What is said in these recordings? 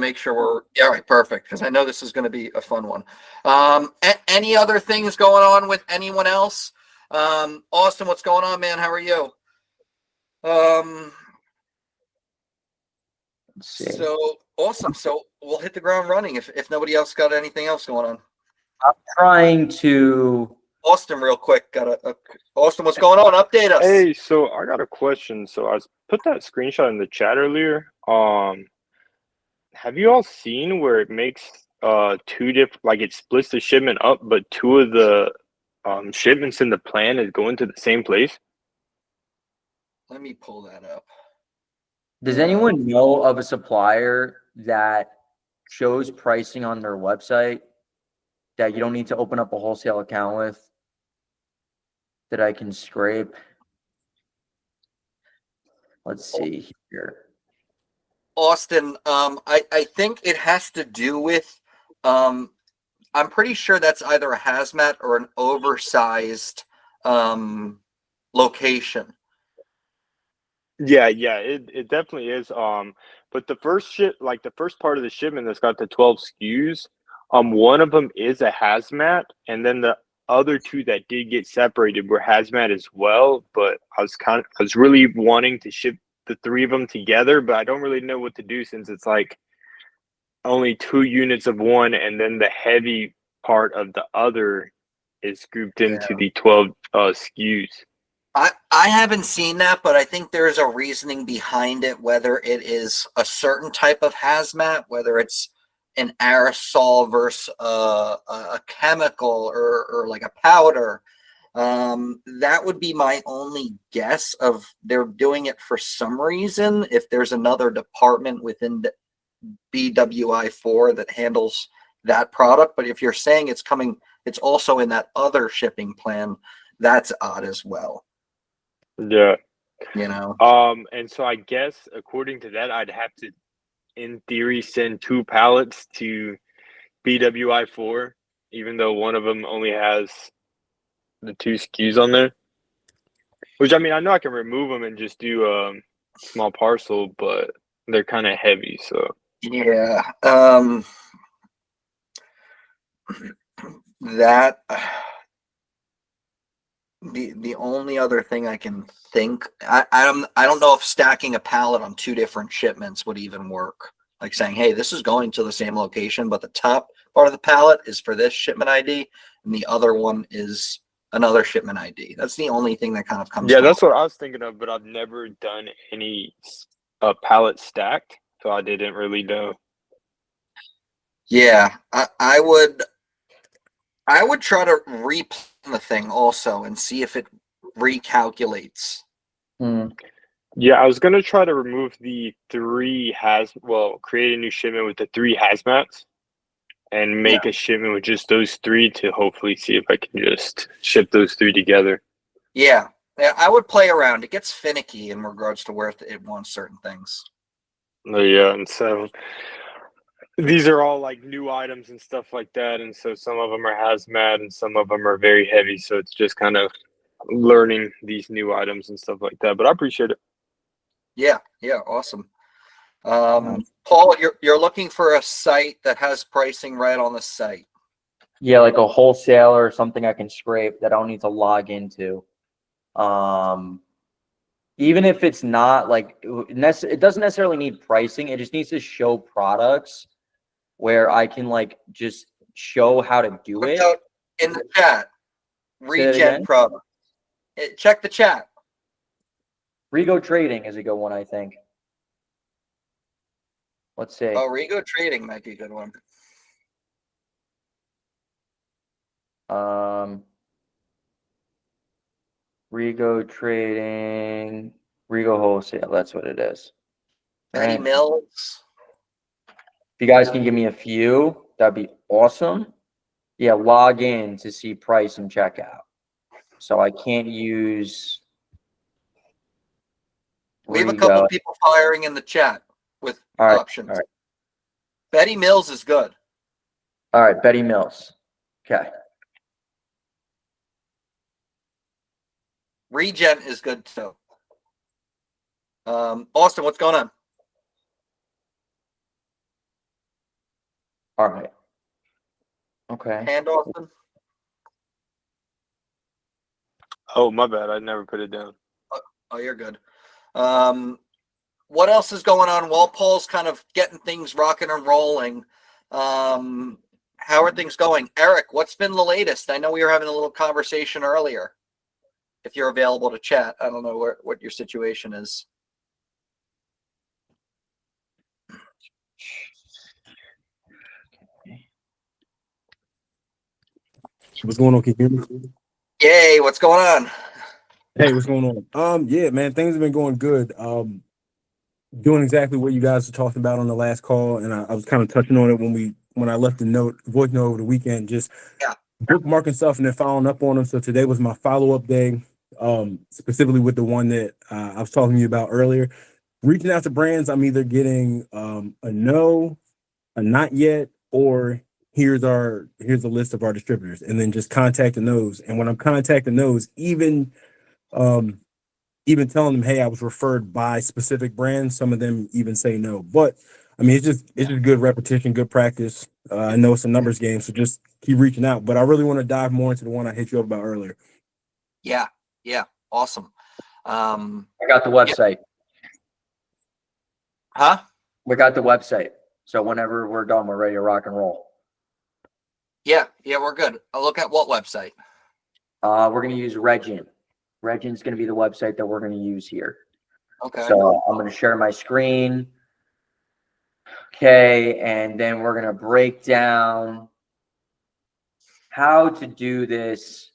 make sure we're all right. Perfect, because I know this is going to be a fun one. Any other things going on with anyone else? Austin, what's going on, man? How are you? Um, so awesome. So we'll hit the ground running if nobody else got anything else going on. I'm trying to. Austin, real quick, Austin, what's going on? Update us. Hey, so I got a question. So I put that screenshot in the chat earlier. Have you all seen where it makes two different, like it splits the shipment up, but two of the shipments in the plan is going to the same place? Let me pull that up. Does anyone know of a supplier that shows pricing on their website that you don't need to open up a wholesale account with that I can scrape? Let's see here. Austin, I think it has to do with, I'm pretty sure that's either a hazmat or an oversized location. Yeah, it definitely is. But the first part of the shipment that's got the 12 SKUs, one of them is a hazmat, and then the other two that did get separated were hazmat as well. But I was really wanting to ship the three of them together, but I don't really know what to do since it's like only 2 units of one, and then the heavy part of the other is grouped into the 12 SKUs. I haven't seen that, but I think there's a reasoning behind it, whether it is a certain type of hazmat, whether it's an aerosol versus a chemical or like a powder. That would be my only guess of they're doing it for some reason. If there's another department within the BWI4 that handles that product, but if you're saying it's also in that other shipping plan, that's odd as well. Yeah. You know. And so I guess according to that, I'd have to, in theory, send 2 pallets to BWI4, even though one of them only has the 2 SKUs on there. Which, I mean, I know I can remove them and just do a small parcel, but they're kind of heavy, so. Yeah. That the only other thing I can think, I don't know if stacking a pallet on 2 different shipments would even work. Like saying, hey, this is going to the same location, but the top part of the pallet is for this shipment ID, and the other one is another shipment ID. That's the only thing that kind of comes. Yeah, that's what I was thinking of, but I've never done any pallet stacked, so I didn't really know. Yeah, I would try to replan the thing also and see if it recalculates. Yeah, I was gonna try to remove the 3 create a new shipment with the 3 hazmats and make a shipment with just those 3 to hopefully see if I can just ship those 3 together. Yeah, I would play around. It gets finicky in regards to where it wants certain things. Yeah, and so these are all like new items and stuff like that, and so some of them are hazmat and some of them are very heavy, so it's just kind of learning these new items and stuff like that, but I appreciate it. Yeah, awesome. Paul, you're looking for a site that has pricing right on the site. Yeah, like a wholesaler or something I can scrape that I don't need to log into. Even if it's not like it doesn't necessarily need pricing, it just needs to show products where I can like just show how to do it. In the chat, regen product. Check the chat. Rego Trading is a good one, I think. Let's see. Oh, Rego Trading might be a good one. Rego Trading, Rego Wholesale. That's what it is. Betty Mills. If you guys can give me a few, that'd be awesome. Yeah, log in to see price and checkout. So I can't use. We have a couple people firing in the chat with options. All right. Betty Mills is good. All right, Betty Mills. Okay. Regen is good too. Austin, what's going on? All right. Okay. Hand, Austin? Oh, my bad. I never put it down. Oh, you're good. What else is going on? While Paul's kind of getting things rocking and rolling, how are things going? Eric, what's been the latest? I know we were having a little conversation earlier. If you're available to chat, I don't know what your situation is. What's going on? Can you hear me? Yay, what's going on? Hey, what's going on? Yeah, man, things have been going good. Doing exactly what you guys were talking about on the last call, and I was kind of touching on it when I left the voice note over the weekend, just Yeah. bookmarking stuff and then following up on them. So today was my follow-up day, specifically with the one that I was talking to you about earlier. Reaching out to brands, I'm either getting a no, a not yet, or here's a list of our distributors, and then just contacting those. And when I'm contacting those, even telling them, hey, I was referred by specific brands, some of them even say no. But I mean, it's just good repetition, good practice. I know it's a numbers game, so just keep reaching out. But I really want to dive more into the one I hit you up about earlier. Yeah, awesome. I got the website. Huh? We got the website. So whenever we're done, we're ready to rock and roll. Yeah, we're good. I'll look at what website? We're going to use Regin. Regin's going to be the website that we're going to use here. Okay. So I'm going to share my screen. Okay, and then we're going to break down how to do this.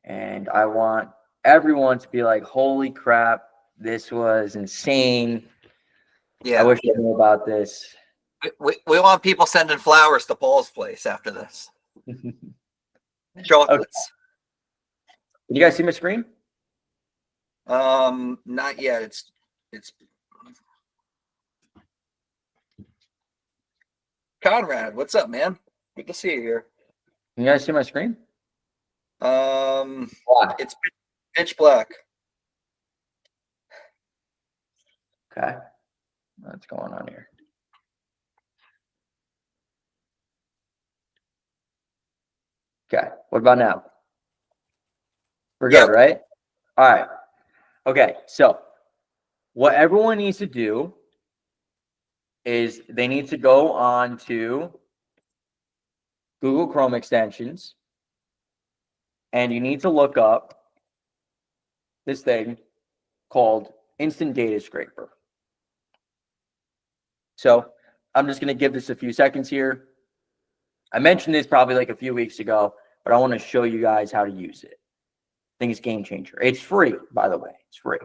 And I want everyone to be like, holy crap, this was insane. Yeah. I wish I knew about this. We want people sending flowers to Paul's place after this. Chocolates. Can you guys see my screen? Not yet. It's Conrad. What's up, man? Good to see you here. Can you guys see my screen? Black. It's pitch black. Okay. What's going on here? Okay. What about now? We're good, right? All right. Okay. So what everyone needs to do is they need to go on to Google Chrome extensions, and you need to look up this thing called Instant Data Scraper. So I'm just going to give this a few seconds here. I mentioned this probably like a few weeks ago, but I want to show you guys how to use it. I think it's a game changer. It's free, by the way. It's free.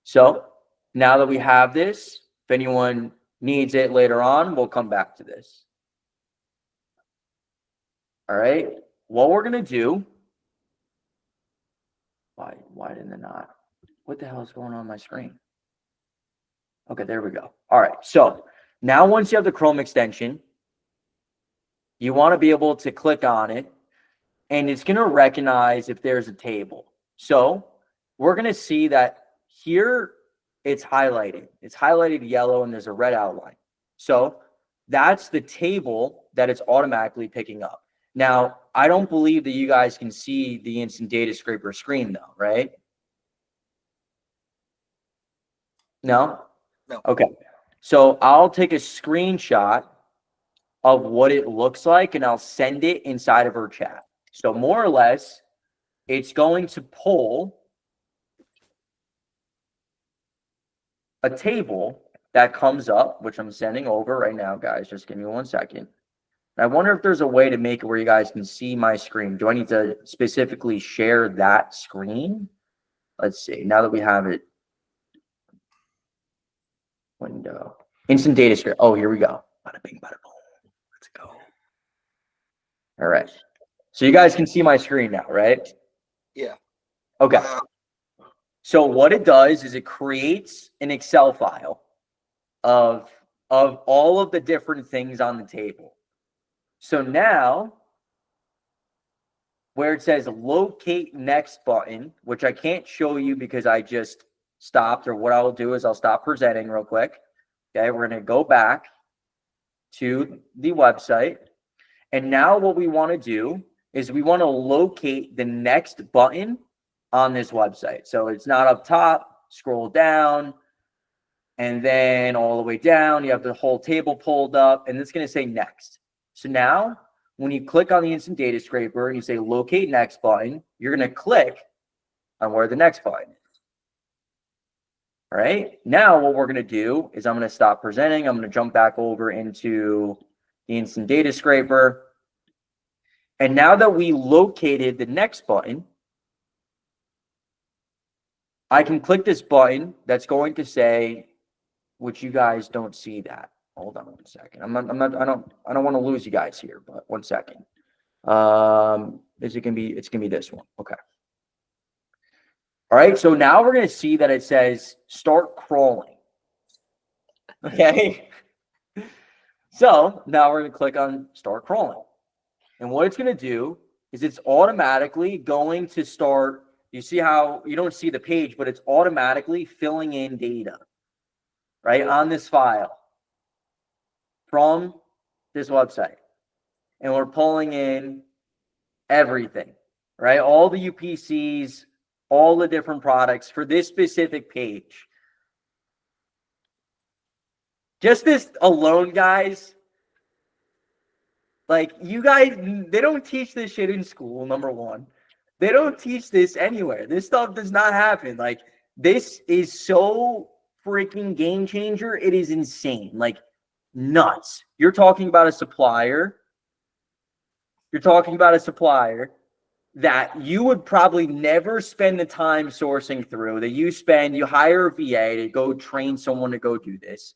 So now that we have this, if anyone needs it later on, we'll come back to this. All right. What we're going to do. Why didn't it not? What the hell is going on my screen? Okay, there we go. All right. So now once you have the Chrome extension, you want to be able to click on it, and it's going to recognize if there's a table. So we're going to see that here it's highlighted. It's highlighted yellow, and there's a red outline. So that's the table that it's automatically picking up. Now, I don't believe that you guys can see the Instant Data Scraper screen, though, right? No? No. Okay. So I'll take a screenshot of what it looks like, and I'll send it inside of her chat. So more or less, it's going to pull a table that comes up, which I'm sending over right now, guys. Just give me 1 second. I wonder if there's a way to make it where you guys can see my screen. Do I need to specifically share that screen? Let's see. Now that we have it. Window. Instant Data Scraper. Oh, here we go. Bada bing, bada boom. Let's go. All right. So you guys can see my screen now, right? Yeah. Okay. So what it does is it creates an Excel file of all of the different things on the table. So now, where it says locate next button, which I can't show you because I just stopped, or what I'll do is I'll stop presenting real quick. Okay, we're going to go back, to the website. And now what we want to do is we want to locate the next button on this website. So it's not up top, scroll down, and then all the way down, you have the whole table pulled up, and it's going to say next. So now when you click on the instant data scraper and you say locate next button, you're going to click on where the next button is. All right. Now what we're going to do is I'm going to stop presenting. I'm going to jump back over into the instant data scraper. And now that we located the next button, I can click this button that's going to say, which you guys don't see that. Hold on 1 second. I don't want to lose you guys here, but 1 second. It's gonna be this one. Okay. All right. So now we're gonna see that it says start crawling. Okay. So now we're gonna click on start crawling. And what it's gonna do is it's automatically going to start. You see how you don't see the page, but it's automatically filling in data, right, on this file from this website. And we're pulling in everything, right? All the UPCs, all the different products for this specific page. Just this alone, guys. Like, you guys, they don't teach this shit in school, number one. They don't teach this anywhere. This stuff does not happen. Like, this is so freaking game changer. It is insane. Like, nuts. You're talking about a supplier. You're talking about a supplier that you would probably never spend the time sourcing through, that you hire a VA to go train someone to go do this,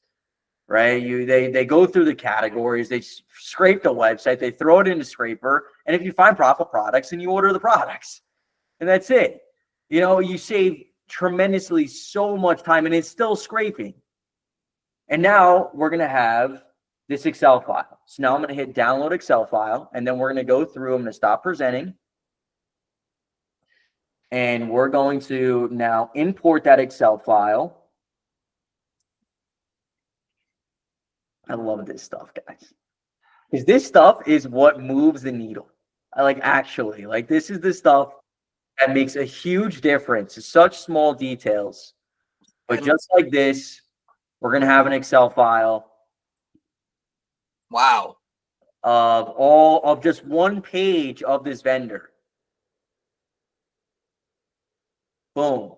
right? They go through the categories, they scrape the website, they throw it into scraper, and if you find profit products, then you order the products, and that's it. You know, you save tremendously so much time, and it's still scraping. And now we're going to have this Excel file. So now I'm going to hit download Excel file, and then we're going to go through. I'm going to stop presenting. And we're going to now import that Excel file. I love this stuff, guys. Because this stuff is what moves the needle. Actually, this is the stuff that makes a huge difference. It's such small details. But just like this, we're going to have an Excel file. Wow. Of just one page of this vendor. Boom.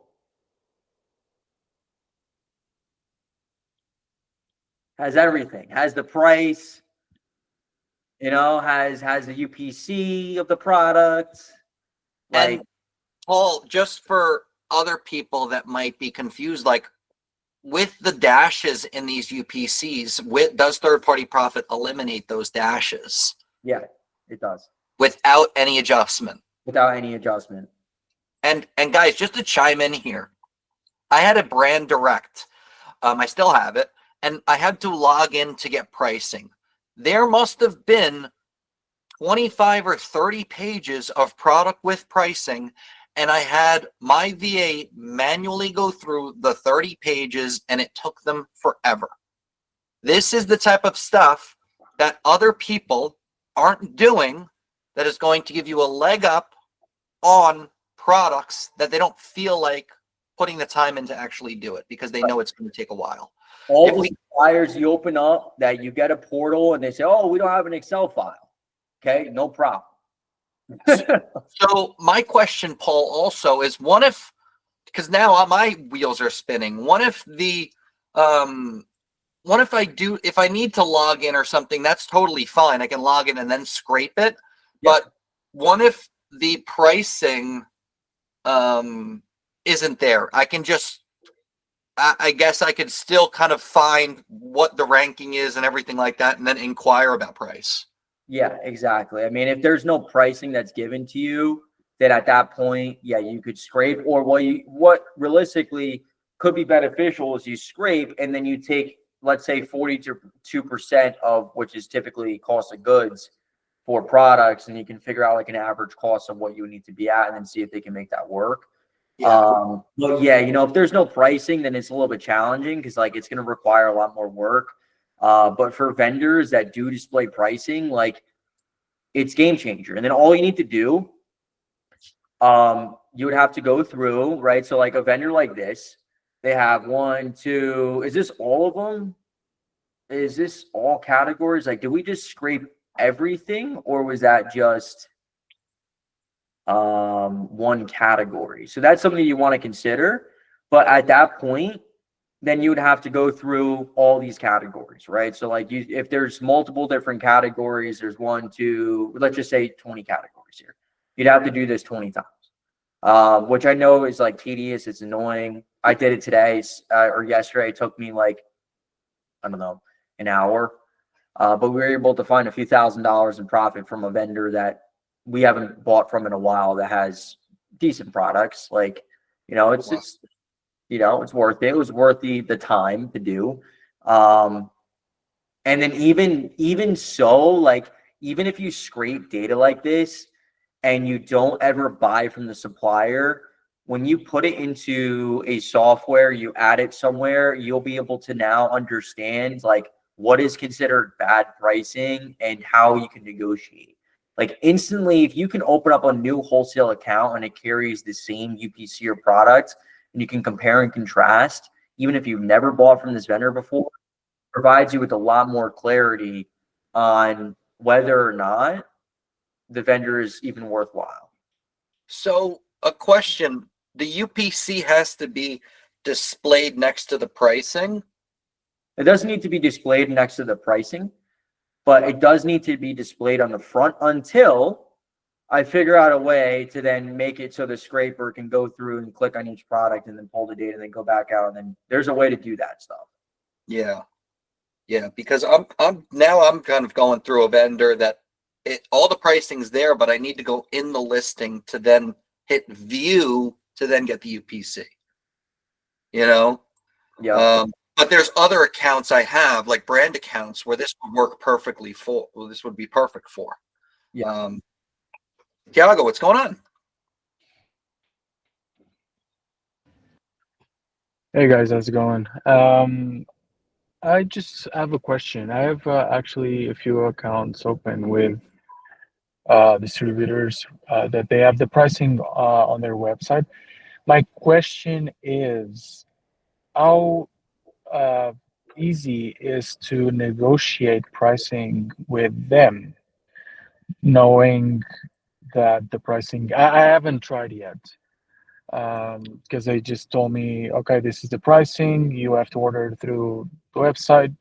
Has everything. Has the price. You know, has the UPC of the product. And Paul, just for other people that might be confused, with the dashes in these UPCs, does third-party profit eliminate those dashes? Yeah, it does. Without any adjustment. Without any adjustment. And guys, just to chime in here, I had a brand direct. I still have it, and I had to log in to get pricing. There must have been 25 or 30 pages of product with pricing, and I had my VA manually go through the 30 pages, and it took them forever. This is the type of stuff that other people aren't doing that is going to give you a leg up on products that they don't feel like putting the time in to actually do it because they know it's going to take a while. All the suppliers you open up that you get a portal and they say, oh, we don't have an Excel file. Okay, no problem. So my question, Paul, also is because now my wheels are spinning. If I need to log in or something, that's totally fine. I can log in and then scrape it. Yeah. But what if the pricing isn't there? I guess I could still kind of find what the ranking is and everything like that, and then inquire about price. Yeah, exactly. I mean, if there's no pricing that's given to you, then at that point, yeah, you could scrape. Or what realistically could be beneficial is you scrape and then you take, let's say, 42% of which is typically cost of goods for products, and you can figure out an average cost of what you need to be at, and then see if they can make that work. Yeah. But yeah, if there's no pricing, then it's a little bit challenging because it's going to require a lot more work. But for vendors that do display pricing, like, it's game changer. And then all you need to do, you would have to go through, right? So like a vendor like this, they have 1, 2, is this all of them? Is this all categories? Like, did we just scrape everything, or was that just one category? So that's something you want to consider. But at that point, then you would have to go through all these categories, right? So like if there's multiple different categories, there's 1, 2, let's just say 20 categories here. You'd have to do this 20 times, which I know is like tedious. It's annoying. I did it today or yesterday. It took me like, I don't know, an hour. But we were able to find a few $1,000s in profit from a vendor that we haven't bought from in a while that has decent products. Like, it's it's worth it. It was worth the time to do. And then even so, like, even if you scrape data like this and you don't ever buy from the supplier, when you put it into a software, you add it somewhere, you'll be able to now understand like what is considered bad pricing and how you can negotiate. Like instantly, if you can open up a new wholesale account and it carries the same UPC or product, and you can compare and contrast, even if you've never bought from this vendor before, provides you with a lot more clarity on whether or not the vendor is even worthwhile. So a question, the UPC has to be displayed next to the pricing. It doesn't need to be displayed next to the pricing, but it does need to be displayed on the front until I figure out a way to then make it so the scraper can go through and click on each product and then pull the data and then go back out. And then there's a way to do that stuff. Yeah. Yeah. Because I'm kind of going through a vendor that all the pricing's there, but I need to go in the listing to then hit view to then get the UPC, Yeah. But there's other accounts I have, like brand accounts, where this would work perfectly for. Well, this would be perfect for. Yeah. Tiago, what's going on? Hey guys, how's it going? I just have a question. I have actually a few accounts open with distributors that they have the pricing on their website. My question is, how easy is to negotiate pricing with them, knowing that the pricing, I haven't tried yet. Because they just told me, okay, this is the pricing, you have to order through the website.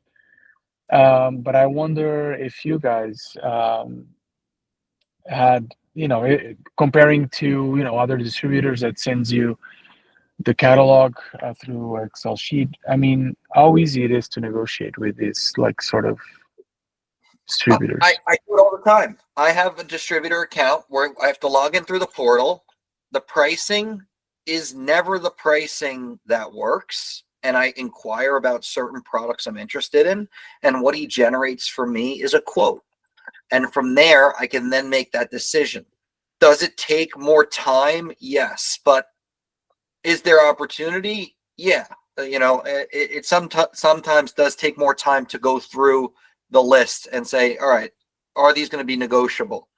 But I wonder if you guys had, comparing to, other distributors that sends you the catalog through Excel sheet. I mean, how easy it is to negotiate with these like sort of distributors. I do it all the time. I have a distributor account where I have to log in through the portal. The pricing is never the pricing that works. And I inquire about certain products I'm interested in. And what he generates for me is a quote. And from there, I can then make that decision. Does it take more time? Yes. But is there opportunity? Yeah. It sometimes does take more time to go through the list and say, all right, are these going to be negotiable?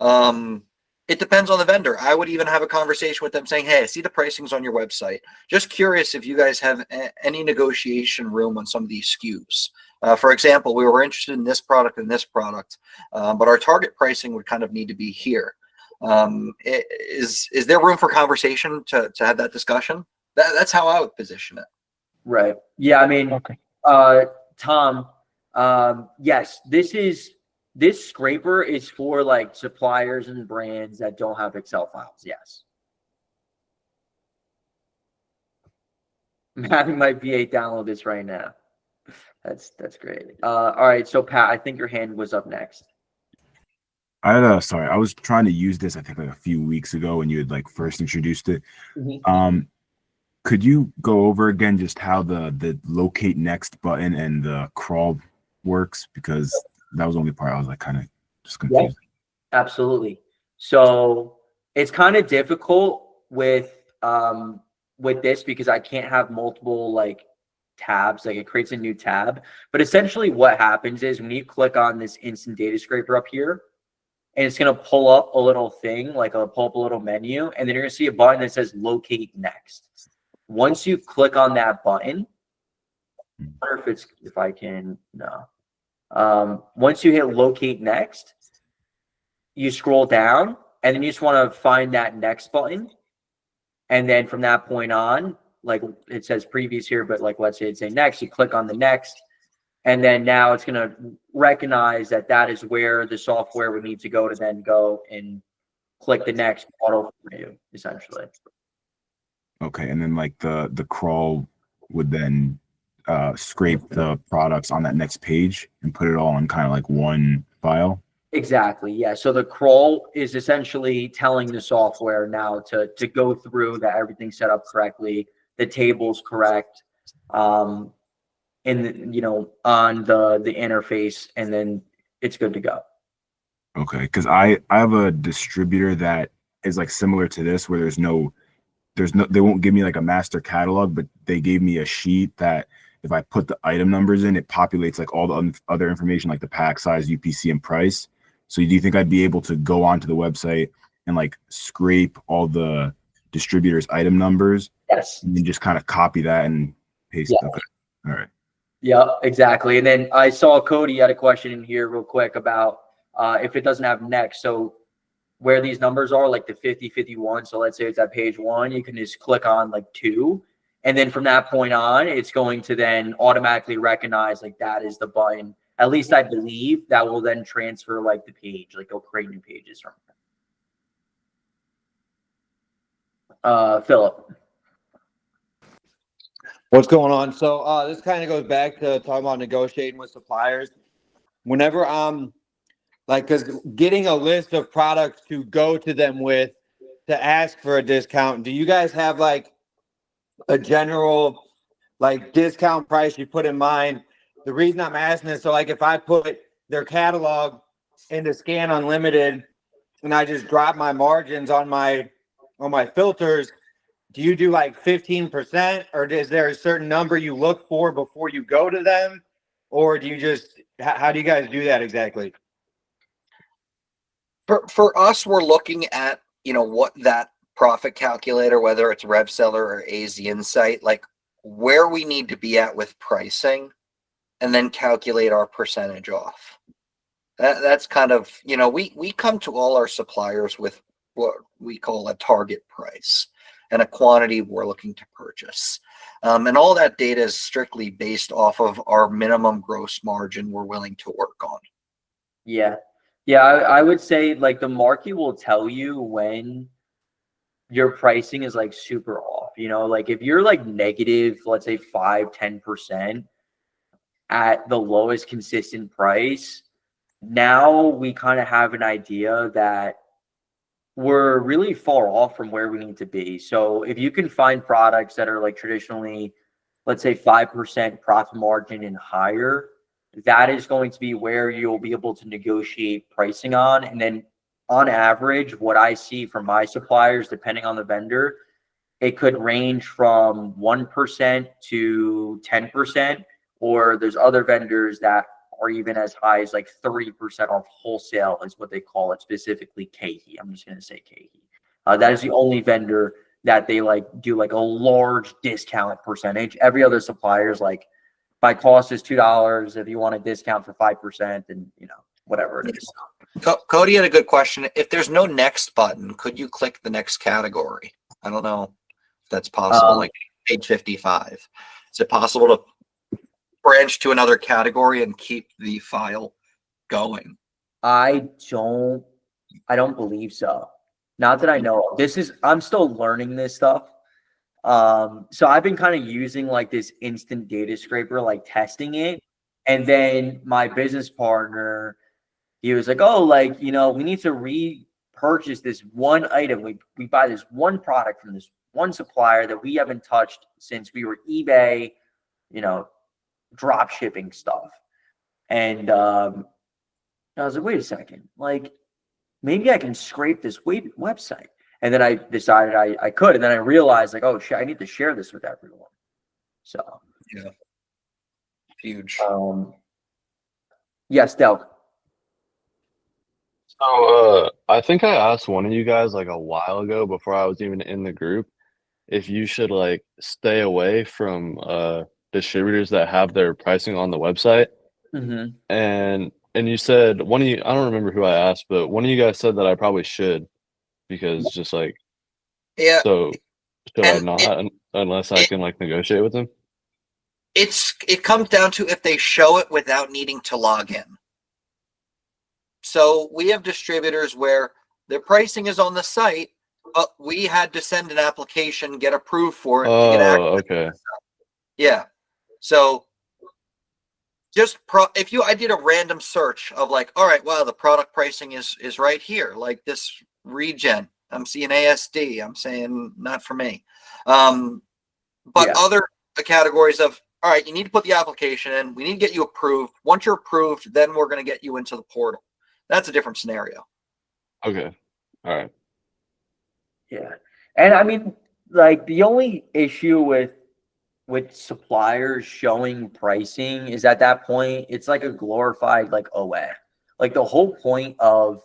It depends on the vendor. I would even have a conversation with them saying, hey, I see the pricings on your website. Just curious if you guys have any negotiation room on some of these SKUs. For example, we were interested in this product and this product, but our target pricing would kind of need to be here. Is there room for conversation to have that discussion? That's how I would position it. Right. Yeah. I mean, Okay. Tom, yes, this scraper is for like suppliers and brands that don't have Excel files. Yes. I'm having my VA download this right now. That's great. All right. So Pat, I think your hand was up next. Sorry, I was trying to use this, I think like a few weeks ago when you had like first introduced it. Mm-hmm. Could you go over again just how the locate next button and the crawl works? Because that was the only part I was like kind of just confused. Yeah, absolutely. So it's kind of difficult with this because I can't have multiple like tabs, like it creates a new tab. But essentially what happens is when you click on this instant data scraper up here, and it's going to pull up a little thing, like a pull up a little menu, and then you're going to see a button that says locate next. Once you click on that button, I wonder if I can, no. Once you hit locate next, you scroll down and then you just want to find that next button. And then from that point on, like it says previous here, but like let's say it's say next, you click on the next, and then now it's going to recognize that that is where the software would need to go to then go and click the next auto for you, essentially. Okay, and then like the crawl would then scrape the products on that next page and put it all in kind of like one file. Exactly. Yeah. So the crawl is essentially telling the software now to go through that everything's set up correctly, the table's correct, on the interface, and then it's good to go. Okay, because I have a distributor that is like similar to this, where they won't give me like a master catalog, but they gave me a sheet that if I put the item numbers in, it populates like all the other information, like the pack size, UPC, and price. So do you think I'd be able to go onto the website and like scrape all the distributor's item numbers? Yes. And then just kind of copy that and paste it? Okay. All right. Yeah, exactly. And then I saw Cody had a question in here real quick about if it doesn't have next. So where these numbers are, like the 50, 51. So let's say it's at page 1, you can just click on like 2. And then from that point on, it's going to then automatically recognize like that is the button. At least I believe that will then transfer like the page, like it'll create new pages from there. Philip. What's going on? So this kind of goes back to talking about negotiating with suppliers. Whenever I'm because getting a list of products to go to them with to ask for a discount, do you guys have like a general like discount price you put in mind? The reason I'm asking is so like if I put their catalog into Scan Unlimited and I just drop my margins on my filters, do you do like 15%, or is there a certain number you look for before you go to them, or do you just how do you guys do that exactly? For us, we're looking at, what that profit calculator, whether it's RevSeller or AZ Insight, like where we need to be at with pricing, and then calculate our percentage off. That's kind of, we come to all our suppliers with what we call a target price and a quantity we're looking to purchase. And all that data is strictly based off of our minimum gross margin we're willing to work on. Yeah. Yeah, I would say like the market will tell you when your pricing is like super off. Like if you're like negative, let's say 5-10% at the lowest consistent price, now we kind of have an idea that we're really far off from where we need to be. So if you can find products that are like traditionally, let's say 5% profit margin and higher, that is going to be where you'll be able to negotiate pricing on. And then on average, what I see from my suppliers, depending on the vendor, it could range from 1% to 10%, or there's other vendors that are even as high as like 30% off wholesale is what they call it, specifically KeHE. I'm just going to say KeHE. That is the only vendor that they like do like a large discount percentage. Every other supplier is like, my cost is $2. If you want a discount for 5%, and whatever it is. Cody had a good question. If there's no next button, could you click the next category? I don't know if that's possible. Like page 55. Is it possible to branch to another category and keep the file going? I don't believe so. Not that I know of. I'm still learning this stuff. So I've been kind of using like this instant data scraper, like testing it. And then my business partner, he was like, oh, like, we need to repurchase this one item. We buy this one product from this one supplier that we haven't touched since we were eBay, drop shipping stuff. And I was like, wait a second, like maybe I can scrape this website. And then I decided I could. And then I realized like, oh shit, I need to share this with everyone. So yeah. Huge. Yes, Del. So, I think I asked one of you guys like a while ago before I was even in the group if you should like stay away from distributors that have their pricing on the website. Mm-hmm. And you said one of you, I don't remember who I asked, but one of you guys said that I probably should because just like Yeah, so should I and not unless I it can like negotiate with them? it comes down to if they show it without needing to log in. So we have distributors where their pricing is on the site, but we had to send an application, get approved for it to get access. Oh, okay. Yeah. So I did a random search of like, all right, wow, the product pricing is right here. Like this regen, I'm seeing ASD. I'm saying not for me. But Yeah. other categories of, all right, you need to put the application in. We need to get you approved. Once you're approved, then we're going to get you into the portal. That's a different scenario. Okay. All right. Yeah. And I mean, like the only issue with suppliers showing pricing is at that point it's like a glorified like OA. Like the whole point of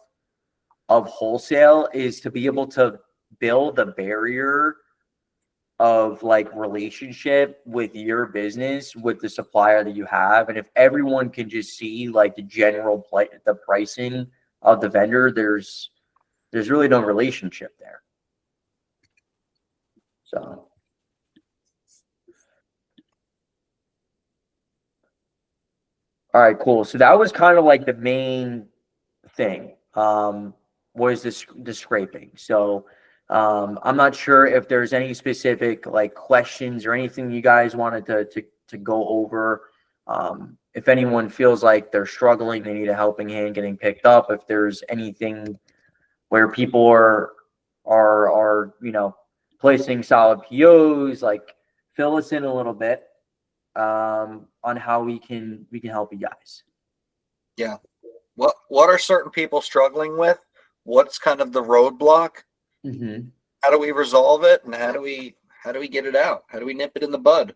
wholesale is to be able to build a barrier of like relationship with your business with the supplier that you have, and if everyone can just see like the pricing of the vendor, there's really no relationship there. So all right, cool. So that was kind of like the main thing, was the scraping. So I'm not sure if there's any specific like questions or anything you guys wanted to go over. If anyone feels like they're struggling, they need a helping hand getting picked up. If there's anything where people are placing solid POs, like fill us in a little bit on how we can help you guys. Yeah. What are certain people struggling with? What's kind of the roadblock? Mm-hmm. How do we resolve it? And how do we get it out? How do we nip it in the bud?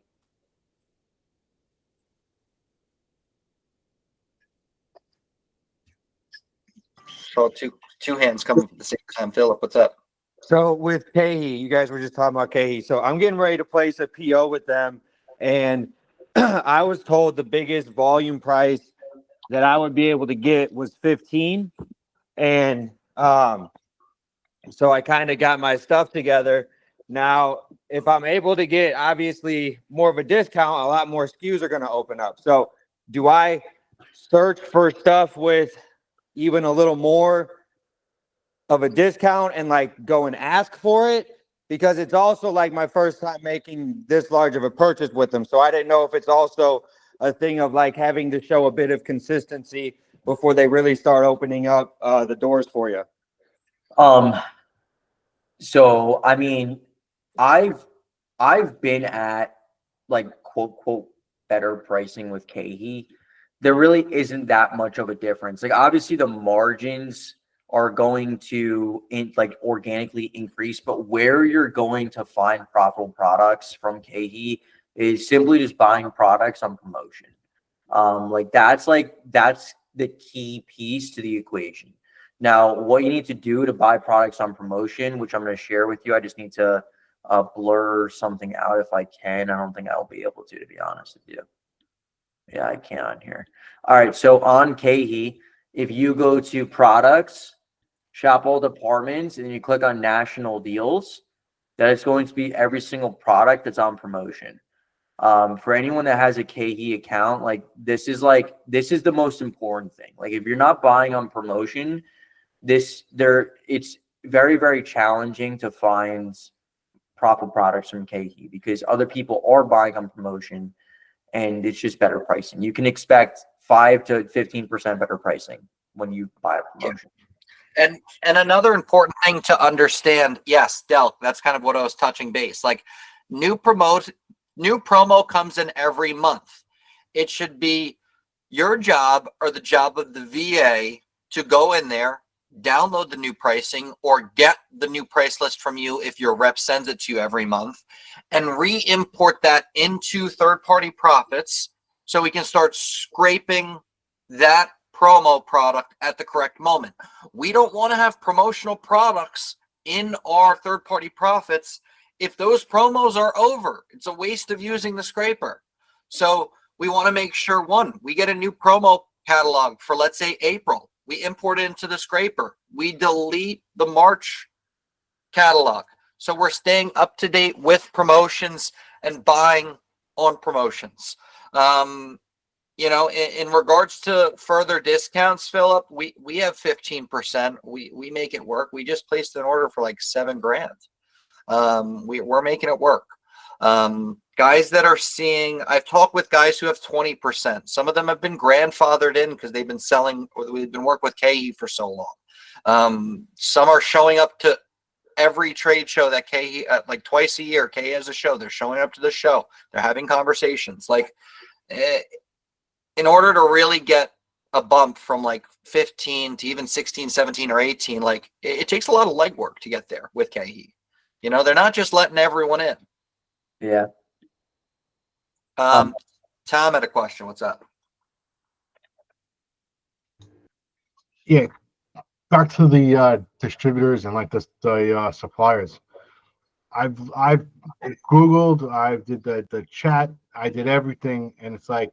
So two hands coming at the same time. Philip, what's up? So with Kahi, you guys were just talking about Kahi. So I'm getting ready to place a PO with them, and I was told the biggest volume price that I would be able to get was 15, and so I kind of got my stuff together. Now, if I'm able to get obviously more of a discount, a lot more SKUs are going to open up. So do I search for stuff with even a little more of a discount and like go and ask for it? Because it's also like my first time making this large of a purchase with them. So I didn't know if it's also a thing of like having to show a bit of consistency before they really start opening up the doors for you. So I mean, I've been at like quote better pricing with Kahi. There really isn't that much of a difference. Like obviously the margins are going to like organically increase, but where you're going to find profitable products from Kahi is simply just buying products on promotion. That's the key piece to the equation. Now, what you need to do to buy products on promotion, which I'm going to share with you, I just need to blur something out if I can. I don't think I'll be able to be honest with you. Yeah, I can on here. All right, so on Kahi, if you go to products, shop all departments, and you click on national deals, that is going to be every single product that's on promotion. For anyone that has a Kahi account, this is the most important thing. Like if you're not buying on promotion, it's very, very challenging to find profitable products from Kahi because other people are buying on promotion and it's just better pricing. You can expect 5 to 15% better pricing when you buy a promotion. And another important thing to understand, yes, Del, that's kind of what I was touching base. Like new promo comes in every month. It should be your job or the job of the VA to go in there, download the new pricing or get the new price list from you if your rep sends it to you every month and re-import that into third-party profits so we can start scraping that promo product at the correct moment. We don't want to have promotional products in our third-party profits. If those promos are over, it's a waste of using the scraper. So we want to make sure, one, we get a new promo catalog for, let's say, April. We import it into the scraper. We delete the March catalog. So we're staying up to date with promotions and buying on promotions. In regards to further discounts, Philip, we have 15%. We make it work. We just placed an order for like $7,000. We're making it work. Guys that are seeing, I've talked with guys who have 20%. Some of them have been grandfathered in because they've been selling, or we've been working with KE for so long. Some are showing up to every trade show that KE, like twice a year, KE has a show. They're showing up to the show. They're having conversations. Like, in order to really get a bump from like 15 to even 16, 17, or 18, like it takes a lot of legwork to get there with KE. They're not just letting everyone in. Yeah. Tom had a question. What's up? Yeah, back to the distributors and like the suppliers. I've Googled, I did the chat, I did everything, and it's like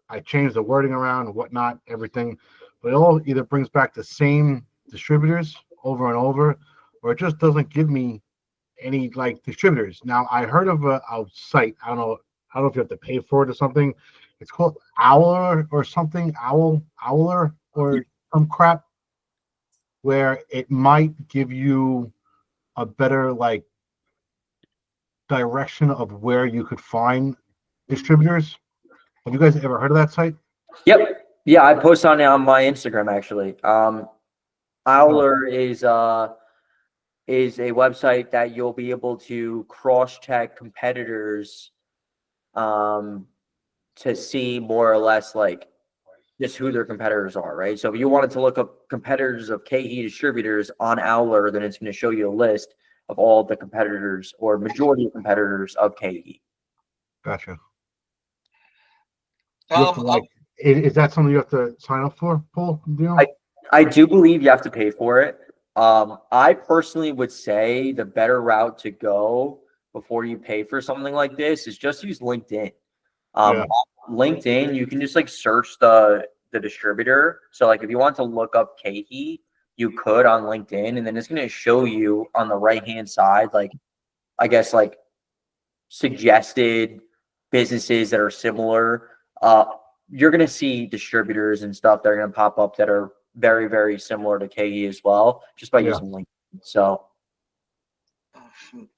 I changed the wording around and whatnot, everything, but it all either brings back the same distributors over and over, or it just doesn't give me any like distributors. Now I heard of a site. I don't know if you have to pay for it or something. It's called Owler or something, Owler or some crap, where it might give you a better like direction of where you could find distributors. Have you guys ever heard of that site? Yep. Yeah, I post on it on my Instagram actually. Owler is a website that you'll be able to cross-check competitors to see more or less like just who their competitors are, right? So if you wanted to look up competitors of KE distributors on Owler, then it's going to show you a list of all the competitors or majority of competitors of KE. Gotcha. Is that something you have to sign up for, Paul? Do you know? I do believe you have to pay for it. I personally would say the better route to go before you pay for something like this is just use LinkedIn. Yeah. LinkedIn, you can just like search the distributor. So like if you want to look up KE, you could on LinkedIn, and then it's going to show you on the right hand side, like I guess like suggested businesses that are similar. You're going to see distributors and stuff that are going to pop up that are very, very similar to KE as well, just by using LinkedIn. So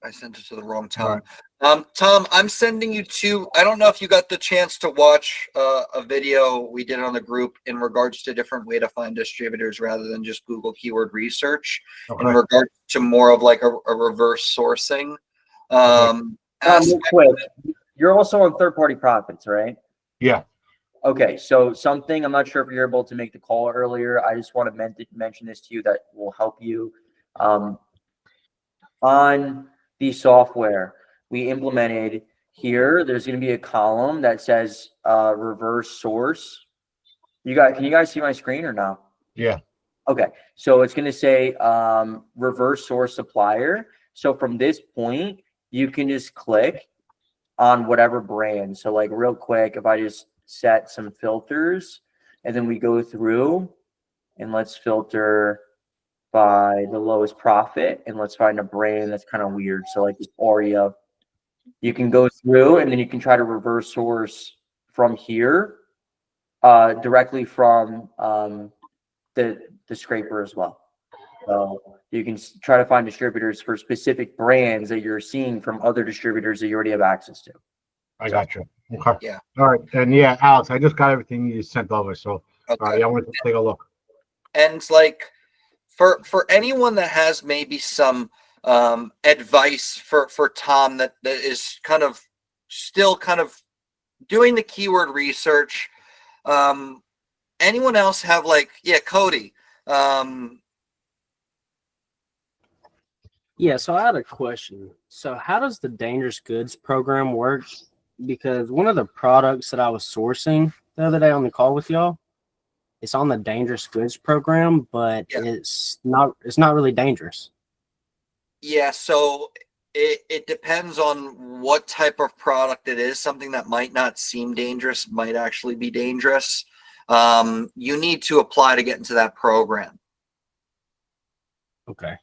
I sent it to the wrong Tom. Tom, I'm sending you to, I don't know if you got the chance to watch a video we did on the group in regards to different way to find distributors rather than just Google keyword research, in regards to more of like a reverse sourcing. real quick, you're also on third-party profits, right? Yeah. Okay, so something, I'm not sure if you're able to make the call earlier. I just want to mention this to you that will help you. On the software we implemented here, there's going to be a column that says reverse source. Can you guys see my screen or no? Yeah. Okay, so it's going to say reverse source supplier. So from this point, you can just click on whatever brand. So like real quick, if I just set some filters and then we go through and let's filter by the lowest profit and let's find a brand that's kind of weird. So like this Oreo, you can go through and then you can try to reverse source from here directly from the scraper as well. So you can try to find distributors for specific brands that you're seeing from other distributors that you already have access to. I got you. Okay. Yeah. All right. And yeah, Alex, I just got everything you sent over. So Okay. I want to take a look. And like for anyone that has maybe some advice for Tom that is kind of still kind of doing the keyword research, anyone else have like, yeah, Cody, Yeah, so I had a question. So how does the dangerous goods program work? because one of the products that I was sourcing the other day on the call with y'all, it's on the dangerous goods program, but Yeah. it's not really dangerous. Yeah, so it depends on what type of product it is. Something that might not seem dangerous might actually be dangerous. You need to apply to get into that program. Okay.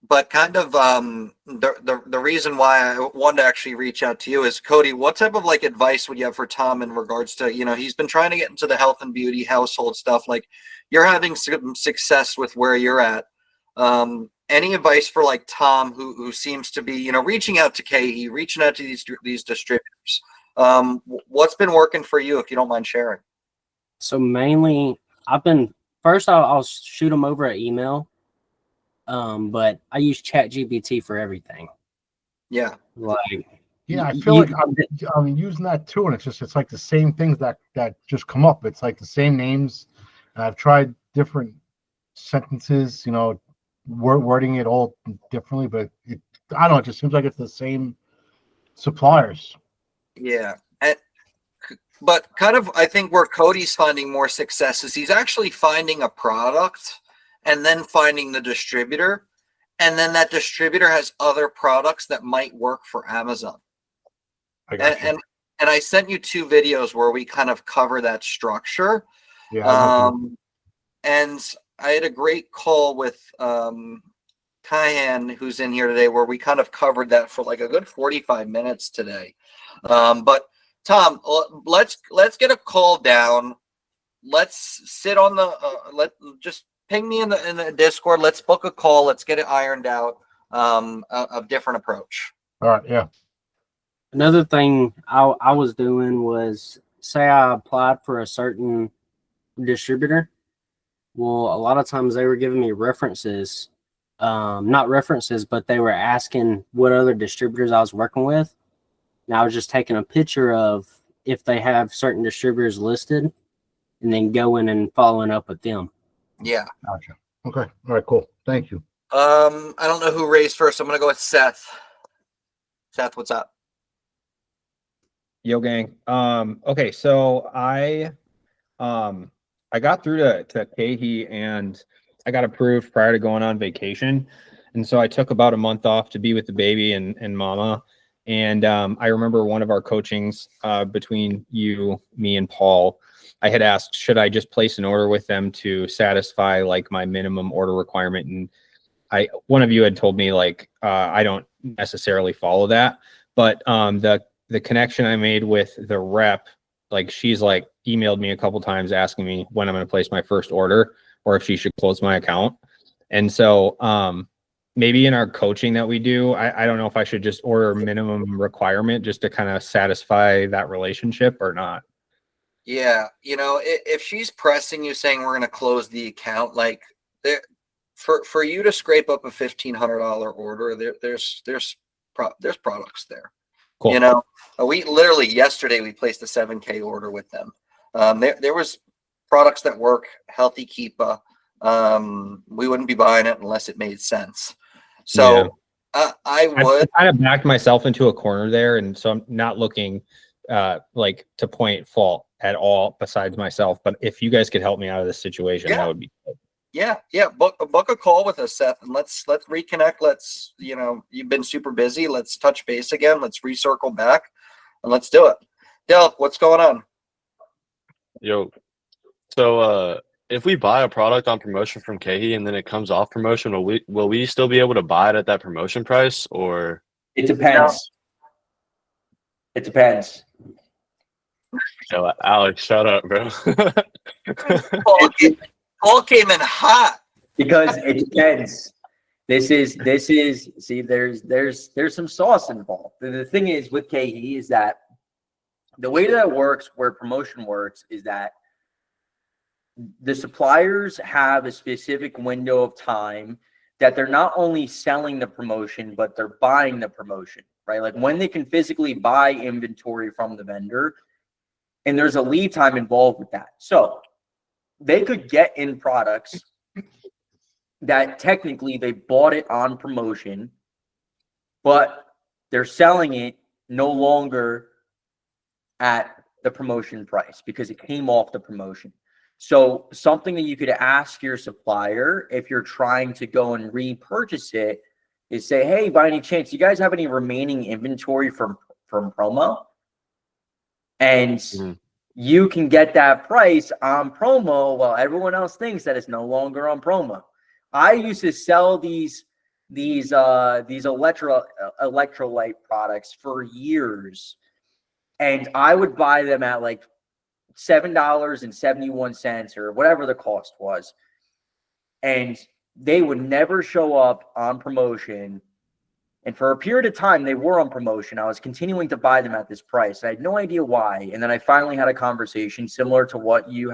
But kind of the reason why I wanted to actually reach out to you is, Cody, what type of like advice would you have for Tom in regards to, he's been trying to get into the health and beauty household stuff, like you're having some success with where you're at. Any advice for like Tom, who seems to be, reaching out to KE, reaching out to these distributors? What's been working for you, if you don't mind sharing? So mainly, I'll shoot them over an email. But I use ChatGPT for everything. Yeah. Like, Yeah, I feel like I'm using that too, and it's like the same things that just come up. It's like the same names. And I've tried different sentences, wording it all differently, but I don't know. It just seems like it's the same suppliers. Yeah. But kind of, I think where Cody's finding more success is he's actually finding a product and then finding the distributor. And then that distributor has other products that might work for Amazon. I got you. And I sent you 2 videos where we kind of cover that structure. Yeah. And I had a great call with Kyan, who's in here today, where we kind of covered that for like a good 45 minutes today. But Tom, let's get a call down. Let's sit on the just ping me in the Discord. Let's book a call. Let's get it ironed out. A different approach. All right. Yeah. another thing I was doing was, say I applied for a certain distributor. Well, a lot of times they were giving me references, not references, but they were asking what other distributors I was working with. And I was just taking a picture of if they have certain distributors listed and then going and following up with them. Yeah. Gotcha. Okay. All right. Cool. Thank you. I don't know who raised first. I'm gonna go with Seth. Seth, what's up? Yo, gang. Okay, so I got through to Kehi and I got approved prior to going on vacation. And so I took about a month off to be with the baby and mama. And I remember one of our coachings between you, me, and Paul, I had asked, should I just place an order with them to satisfy like my minimum order requirement? And one of you had told me like, I don't necessarily follow that, but the connection I made with the rep, like she's like emailed me a couple times asking me when I'm going to place my first order or if she should close my account. And so maybe in our coaching that we do, I don't know if I should just order minimum requirement just to kind of satisfy that relationship or not. Yeah, if she's pressing you saying we're going to close the account, like for you to scrape up a $1,500 order, there's products there. Cool. We literally yesterday we placed a 7K order with them. There was products that work, healthy Keepa. We wouldn't be buying it unless it made sense. So yeah. I would kind of backed myself into a corner there, and so I'm not looking like to point fault at all besides myself. But if you guys could help me out of this situation, that would be good. Yeah. Book a call with us, Seth, and let's reconnect. You've been super busy. Let's touch base again. Let's recircle back, and let's do it. Del, what's going on? Yo, so if we buy a product on promotion from Kehi and then it comes off promotion, will we still be able to buy it at that promotion price, or? It depends. It depends. Yo, Alex, shut up, bro. Paul came in hot. Because it depends. This is see, there's some sauce involved. The thing is with KE is that the way that it works, where promotion works, is that the suppliers have a specific window of time that they're not only selling the promotion, but they're buying the promotion, right? Like when they can physically buy inventory from the vendor, and there's a lead time involved with that. So they could get in products that technically they bought it on promotion, but they're selling it no longer at the promotion price because it came off the promotion. So something that you could ask your supplier if you're trying to go and repurchase it is say, hey, by any chance, you guys have any remaining inventory from promo? And you can get that price on promo while everyone else thinks that it's no longer on promo. I used to sell these electrolyte products for years, and I would buy them at like $7.71 or whatever the cost was, and they would never show up on promotion. And for a period of time, they were on promotion. I was continuing to buy them at this price. I had no idea why. And then I finally had a conversation similar to what we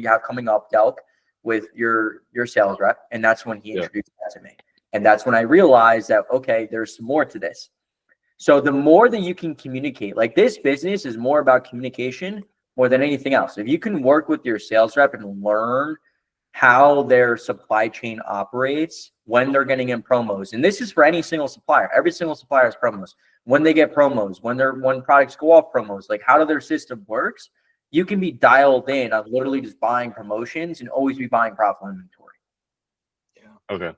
have coming up, Delk, with your sales rep. And that's when he introduced that to me. And that's when I realized that, okay, there's some more to this. So the more that you can communicate, like this business is more about communication more than anything else. If you can work with your sales rep and learn how their supply chain operates when they're getting in promos. And this is for any single supplier. Every single supplier has promos. When they get promos, when products go off promos, like how their system works, you can be dialed in on literally just buying promotions and always be buying profitable inventory. Yeah. Okay.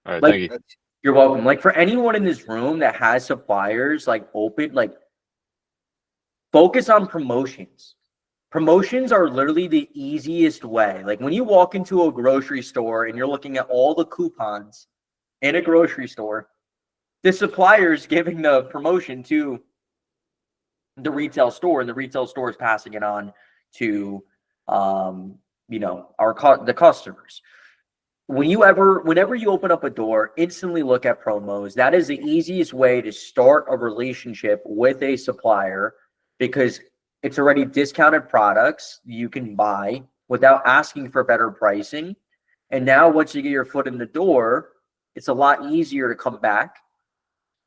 All right. Like, thank you. You're welcome. Like for anyone in this room that has suppliers like open, like focus on promotions. Promotions are literally the easiest way. Like when you walk into a grocery store and you're looking at all the coupons in a grocery store, the supplier is giving the promotion to the retail store, and the retail store is passing it on to, the customers. Whenever you open up a door, instantly look at promos. That is the easiest way to start a relationship with a supplier because it's already discounted products you can buy without asking for better pricing. And now once you get your foot in the door, it's a lot easier to come back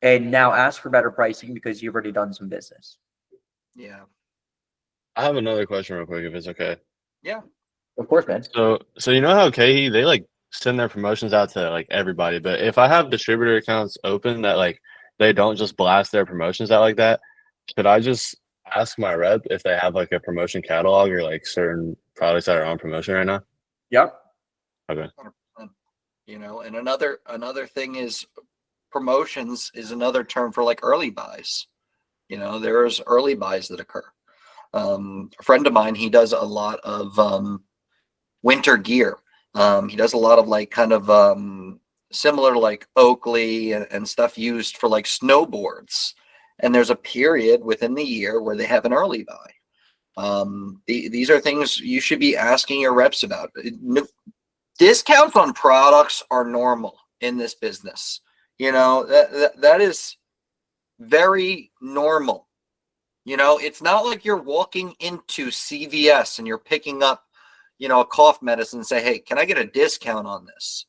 and now ask for better pricing because you've already done some business. Yeah. I have another question real quick, if it's okay. Yeah. Of course, man. So you know how KE, they like send their promotions out to like everybody, but if I have distributor accounts open that like they don't just blast their promotions out like that, should I just ask my rep if they have like a promotion catalog or like certain products that are on promotion right now? Yep. Okay. 100%. And another thing is promotions is another term for like early buys. There's early buys that occur. A friend of mine, he does a lot of winter gear. He does a lot of like kind of similar to like Oakley and stuff used for like snowboards. And there's a period within the year where they have an early buy. These are things you should be asking your reps about. Discounts on products are normal in this business. That is very normal. It's not like you're walking into CVS and you're picking up, a cough medicine and say, hey, can I get a discount on this?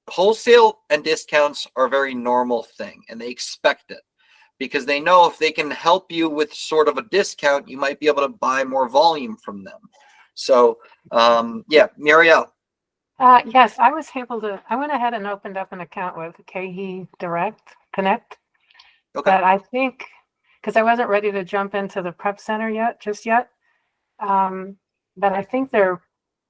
Wholesale and discounts are a very normal thing, and they expect it because they know if they can help you with sort of a discount, you might be able to buy more volume from them. So, Muriel. Yes, I went ahead and opened up an account with KE Direct Connect. Okay. But I think, because I wasn't ready to jump into the prep center just yet. But I think their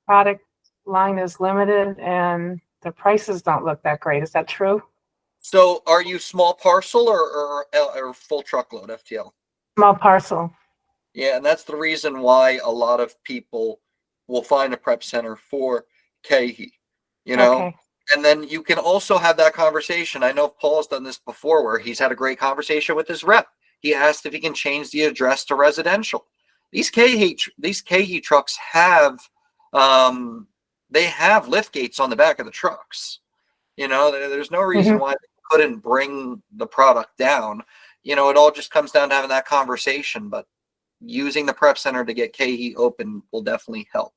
product line is limited and the prices don't look that great. Is that true? So are you small parcel or full truckload FTL? Small parcel. Yeah, and that's the reason why a lot of people will find a prep center for KE, Okay. And then you can also have that conversation. I know Paul's done this before where he's had a great conversation with his rep. He asked if he can change the address to residential. These KE trucks have they have lift gates on the back of the trucks. There's no reason why they couldn't bring the product down. It all just comes down to having that conversation, but using the prep center to get KE open will definitely help.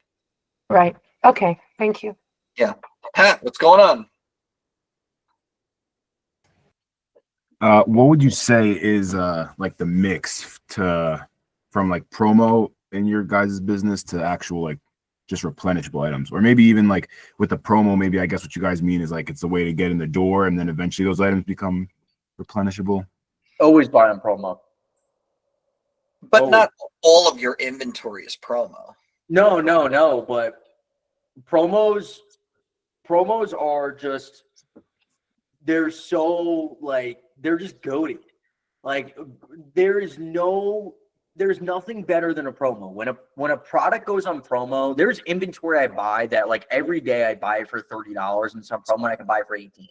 Right. Okay. Thank you. Yeah. Pat, what's going on? What would you say is like the mix from like promo in your guys' business to actual like just replenishable items? Or maybe even like with the promo, maybe I guess what you guys mean is like it's a way to get in the door and then eventually those items become replenishable. Always buy on promo. But Oh. not all of your inventory is promo. No. But promos are just, they're so like, they're just goated. Like there's nothing better than a promo. When a product goes on promo, there's inventory I buy that like every day I buy it for $30 and some promo I can buy for 18.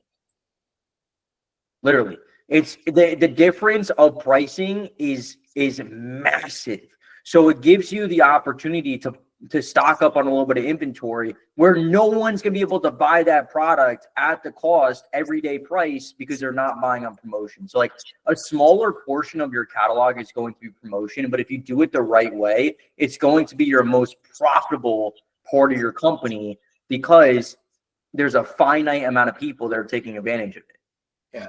Literally. It's the difference of pricing is massive. So it gives you the opportunity to stock up on a little bit of inventory where no one's going to be able to buy that product at the cost everyday price because they're not buying on promotion. So like a smaller portion of your catalog is going to be promotion, but if you do it the right way, it's going to be your most profitable part of your company because there's a finite amount of people that are taking advantage of it. Yeah.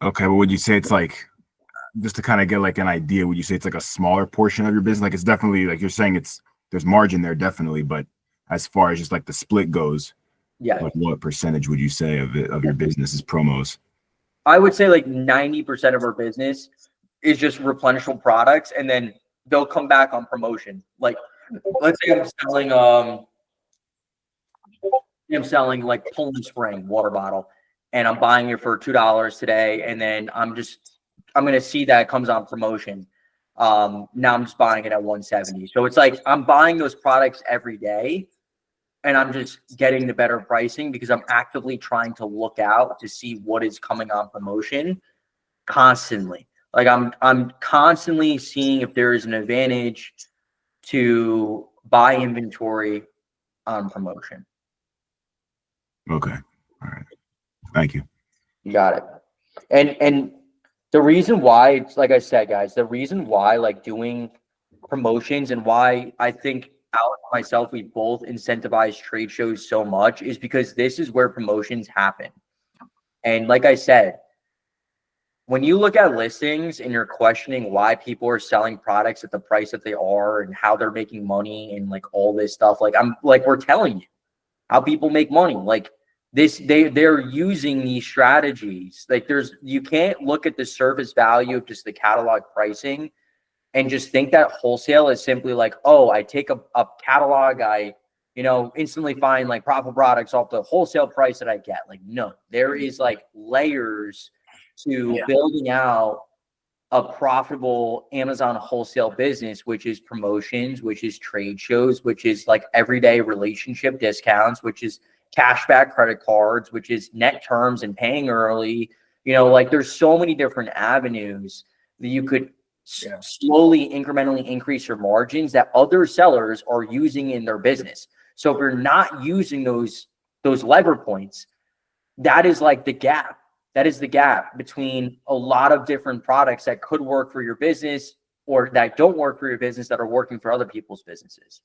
Okay, well, would you say it's like, just to kind of get like an idea, would you say it's like a smaller portion of your business? Like it's definitely, like you're saying, there's margin there definitely, but as far as just like the split goes, yeah, like what percentage would you say of your business is promos? I would say like 90% of our business is just replenishable products, and then they'll come back on promotion. Like let's say I'm selling like Poland Spring water bottle, and I'm buying it for $2 today, and then I'm gonna see that it comes on promotion. Now I'm just buying it at $170. So it's like I'm buying those products every day, and I'm just getting the better pricing because I'm actively trying to look out to see what is coming on promotion constantly. Like I'm constantly seeing if there is an advantage to buy inventory on promotion. Okay. All right. Thank you. You got it. And the reason why, it's like I said, guys, the reason why like doing promotions and why I think Alex and myself, we both incentivize trade shows so much is because this is where promotions happen. And like I said, when you look at listings and you're questioning why people are selling products at the price that they are and how they're making money and like all this stuff, like we're telling you how people make money. Like this, they're using these strategies. Like you can't look at the surface value of just the catalog pricing and just think that wholesale is simply like, oh, I take a catalog, I instantly find like profitable products off the wholesale price that I get. Like, no, there is like layers to building out a profitable Amazon wholesale business, which is promotions, which is trade shows, which is like everyday relationship discounts, which is cashback credit cards, which is net terms and paying early. Like there's so many different avenues that you could slowly, incrementally increase your margins that other sellers are using in their business. So if you're not using those lever points, that is like the gap. That is the gap between a lot of different products that could work for your business or that don't work for your business that are working for other people's businesses.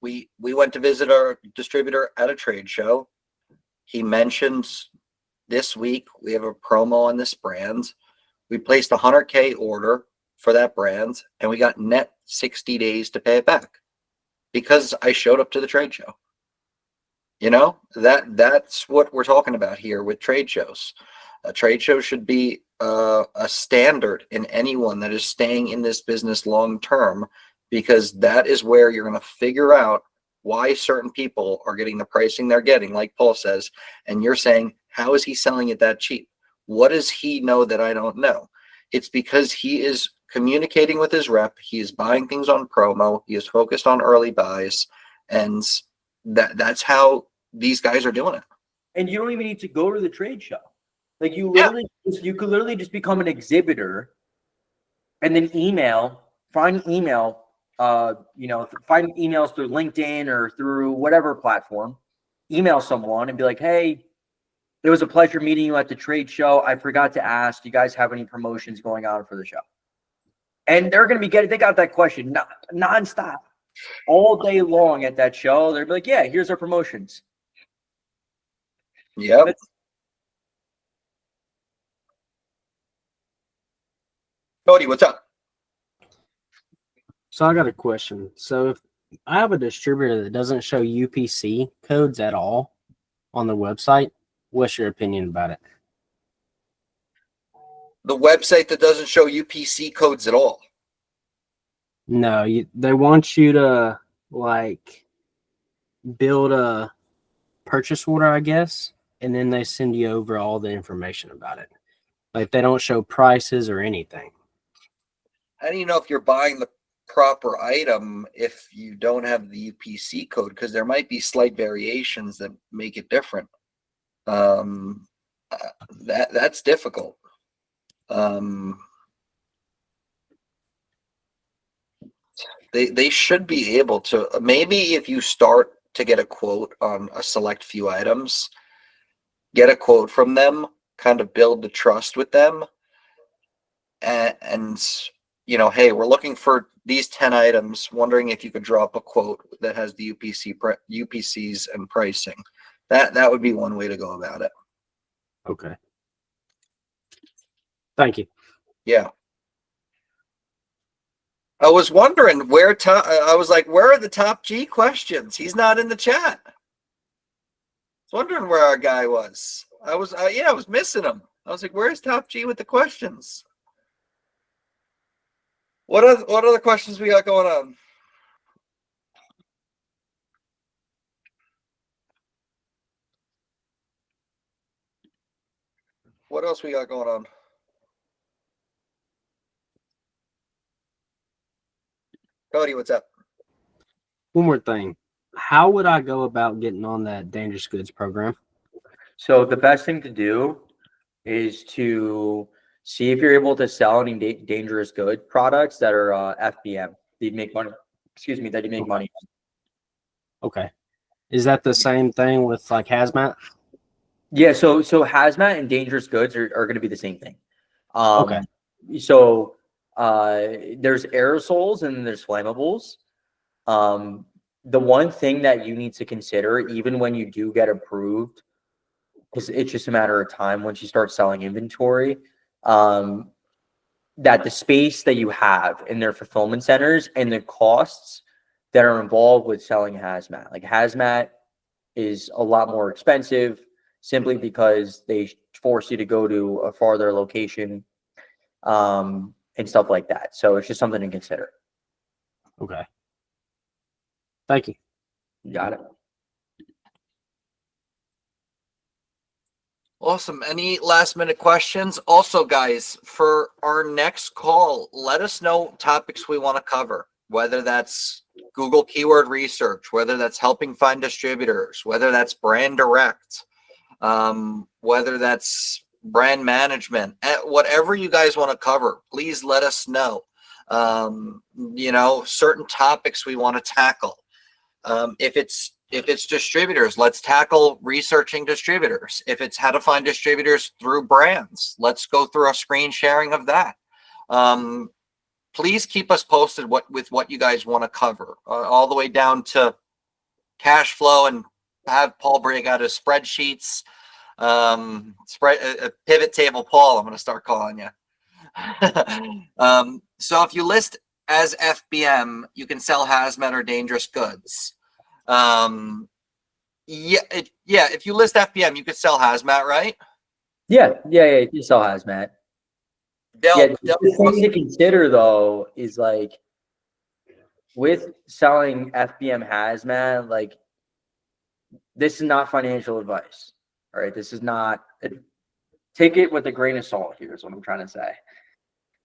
We went to visit our distributor at a trade show. He mentioned this week we have a promo on this brand. We placed a 100K order for that brand, and we got net 60 days to pay it back because I showed up to the trade show. That's what we're talking about here with trade shows. A trade show should be a standard in anyone that is staying in this business long term, because that is where you're going to figure out why certain people are getting the pricing they're getting, like Paul says. And you're saying, how is he selling it that cheap? What does he know that I don't know? It's because he is communicating with his rep. He is buying things on promo. He is focused on early buys. And that's how these guys are doing it. And you don't even need to go to the trade show. Like you could literally just become an exhibitor and then find emails through LinkedIn or through whatever platform, email someone and be like, hey, it was a pleasure meeting you at the trade show. I forgot to ask, do you guys have any promotions going on for the show? And they're going to be they got that question nonstop all day long at that show. They're like, yeah, here's our promotions. Yep. Cody, what's up? So I got a question. So if I have a distributor that doesn't show UPC codes at all on the website, what's your opinion about it? The website that doesn't show UPC codes at all. No, they want you to like build a purchase order, I guess, and then they send you over all the information about it. Like they don't show prices or anything. How do you know if you're buying the proper item if you don't have the UPC code? Because there might be slight variations that make it different. That's difficult. They should be able to, maybe if you start to get a quote on a select few items, get a quote from them, kind of build the trust with them, and you know, hey, we're looking for these 10 items, wondering if you could drop a quote that has the UPCs and pricing. That would be one way to go about it. Okay. Thank you. Yeah. I was wondering where I was like, where are the top G questions? He's not in the chat. I was wondering where our guy was. I was missing him. I was like, where's top G with the questions? What other questions we got going on? What else we got going on? Cody, what's up? One more thing. How would I go about getting on that dangerous goods program? So the best thing to do is to see if you're able to sell any dangerous good products that are FBM. That you make money. Excuse me, that you make money. Okay. Is that the same thing with like hazmat? Yeah, so hazmat and dangerous goods are going to be the same thing. Okay. So there's aerosols and there's flammables. The one thing that you need to consider, even when you do get approved, because it's just a matter of time once you start selling inventory, that the space that you have in their fulfillment centers and the costs that are involved with selling hazmat. Like hazmat is a lot more expensive simply because they force you to go to a farther location and stuff like that. So it's just something to consider. Okay. Thank you. You got it. Awesome. Any last minute questions? Also, guys, for our next call, let us know topics we want to cover, whether that's Google keyword research, whether that's helping find distributors, whether that's brand direct, whether that's brand management, whatever you guys want to cover, please let us know. You know, certain topics we want to tackle. If it's distributors, let's tackle researching distributors. If it's how to find distributors through brands, let's go through a screen sharing of that. Please keep us posted with what you guys want to cover, all the way down to cash flow, and have Paul break out his spreadsheets, pivot table. Paul, I'm going to start calling you. So if you list as FBM, you can sell hazmat or dangerous goods. If you list FBM, you could sell hazmat, right? Yeah, you sell hazmat. The thing to consider though is like with selling FBM hazmat, like this is not financial advice. All right, this is not. Take it with a grain of salt. Here's what I'm trying to say: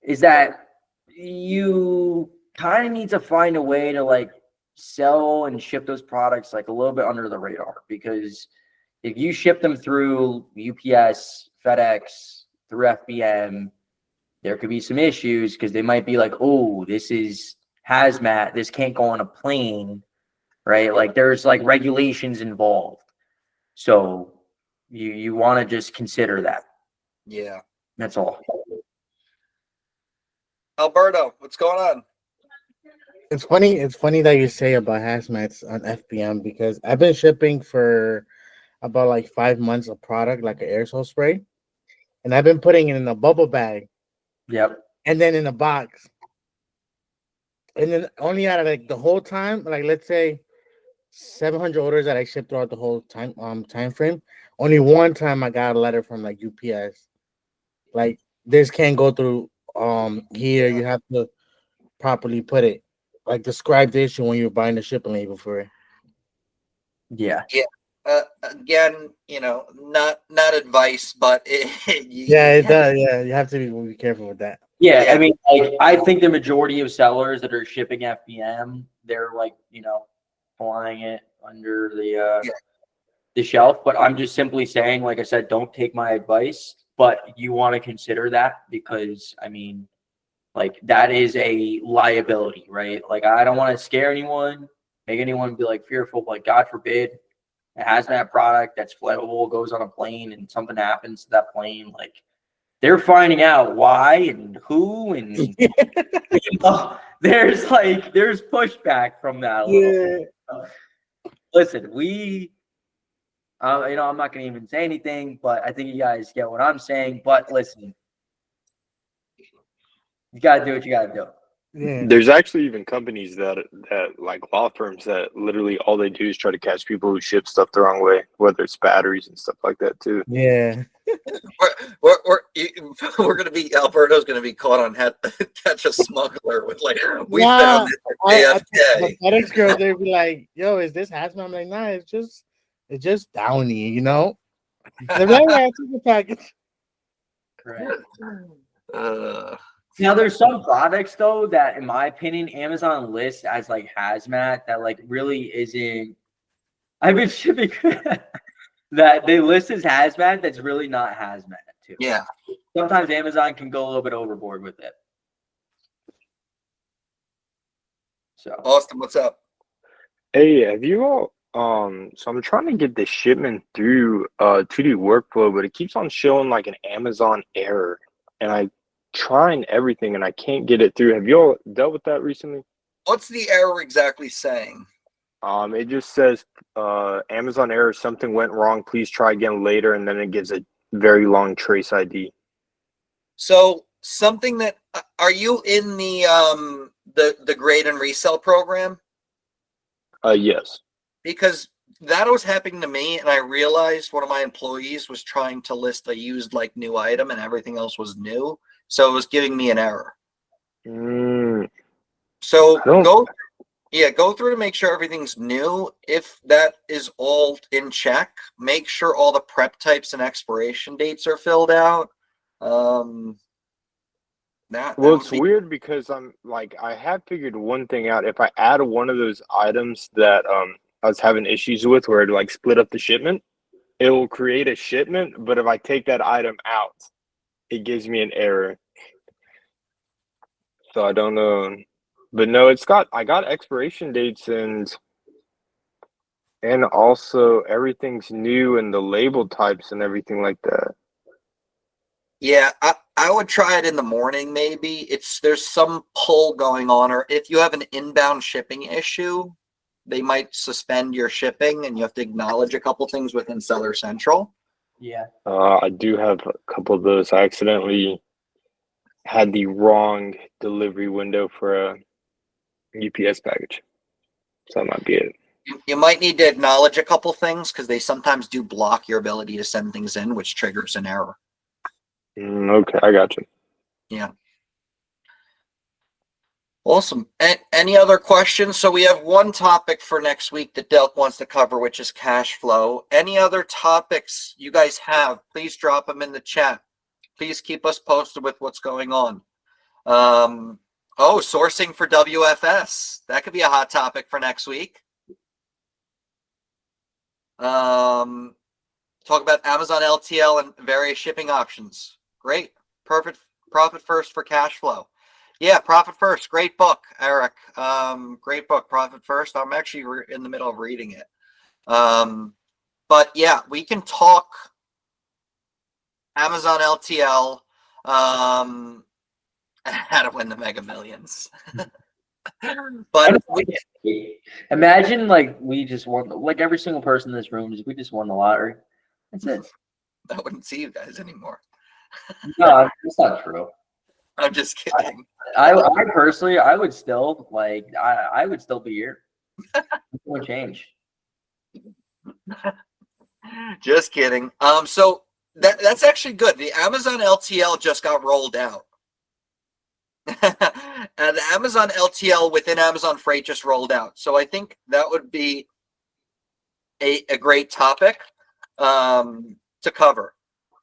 is that you kind of need to find a way to like sell and ship those products like a little bit under the radar, because if you ship them through UPS, FedEx, through FBM, there could be some issues because they might be like, oh, this is hazmat, this can't go on a plane, right? Like there's like regulations involved. So you want to just consider that. Yeah. That's all. Alberto, what's going on? It's funny. It's funny that you say about hazmats on FBM, because I've been shipping for about like 5 months of product, like an aerosol spray, and I've been putting it in a bubble bag. Yep. And then in a box. And then only out of like the whole time, like let's say 700 orders that I shipped throughout the whole time frame, only one time I got a letter from like UPS, like this can't go through here. You have to properly put it, like describe the issue when you're buying the shipping label for it. Yeah. Yeah. Again, not advice, but Yeah, it does. Yeah, you have to be careful with that. Yeah, Yeah. I mean, like, I think the majority of sellers that are shipping FBM, they're like, flying it under the shelf. But I'm just simply saying, like I said, don't take my advice, but you want to consider that because, I mean, like, that is a liability, right? Like, I don't want to scare anyone, make anyone be like fearful. Like, God forbid, a hazmat product that's flammable goes on a plane and something happens to that plane, like. They're finding out why and who, and there's pushback from that a little. Listen, I'm not going to even say anything, but I think you guys get what I'm saying. But listen, you got to do what you got to do. Yeah. There's actually even companies that like law firms that literally all they do is try to catch people who ship stuff the wrong way, whether it's batteries and stuff like that too. Yeah. We're gonna be Alberto's gonna be caught on catch a smuggler with like we Nah, found it at the JFK. FedEx girl, they'd be like, "Yo, is this hazmat?" I'm like, "Nah, it's just Downy, you know." They're like, "Yeah, it's in the package." Uh, Now, there's some products though that, in my opinion, Amazon lists as like hazmat that like really isn't. I've been shipping that they list as hazmat that's really not hazmat too. yeah. Sometimes Amazon can go a little bit overboard with it. So Austin, what's up? Hey, have you all so I'm trying to get the shipment through 2D workflow, but it keeps on showing like an Amazon error. And I trying everything and I can't get it through. Have you all dealt with that recently? What's the error exactly saying? It just says Amazon error, something went wrong, please try again later, and then it gives a very long trace ID. So something that are you in the grade and resell program? Yes. Because that was happening to me, and I realized one of my employees was trying to list a used like new item, and everything else was new, so it was giving me an error. So go through to make sure everything's new. If that is all in check, make sure all the prep types and expiration dates are filled out. It's weird because I'm like I have figured one thing out. If I add one of those items that I was having issues with, where it like split up the shipment, it will create a shipment. But if I take that item out, it gives me an error. So I don't know. But no, I got expiration dates and also everything's new and the label types and everything like that. Yeah, I would try it in the morning. Maybe there's some pull going on, or if you have an inbound shipping issue, they might suspend your shipping, and you have to acknowledge a couple things within Seller Central. Yeah. I do have a couple of those. I accidentally had the wrong delivery window for a UPS package, so that might be it. You might need to acknowledge a couple things because they sometimes do block your ability to send things in, which triggers an error. Okay, I got you. Yeah. Awesome. Any other questions? So we have one topic for next week that Delk wants to cover, which is cash flow. Any other topics you guys have, please drop them in the chat. Please keep us posted with what's going on. Sourcing for WFS. That could be a hot topic for next week. Talk about Amazon LTL and various shipping options. Great. Perfect. Profit First for cash flow. Yeah, Profit First. Great book, Eric. Great book, Profit First. I'm actually in the middle of reading it. But yeah, we can talk Amazon LTL, how to win the Mega Millions. But imagine like we just won, like every single person in this room, we just won the lottery. That's it. I wouldn't see you guys anymore. No, that's not true. I'm just kidding. I personally, I would still I would still be here. It won't change. Just kidding. So That's actually good. The Amazon LTL just got rolled out. And the Amazon LTL within Amazon Freight just rolled out. So I think that would be a great topic to cover.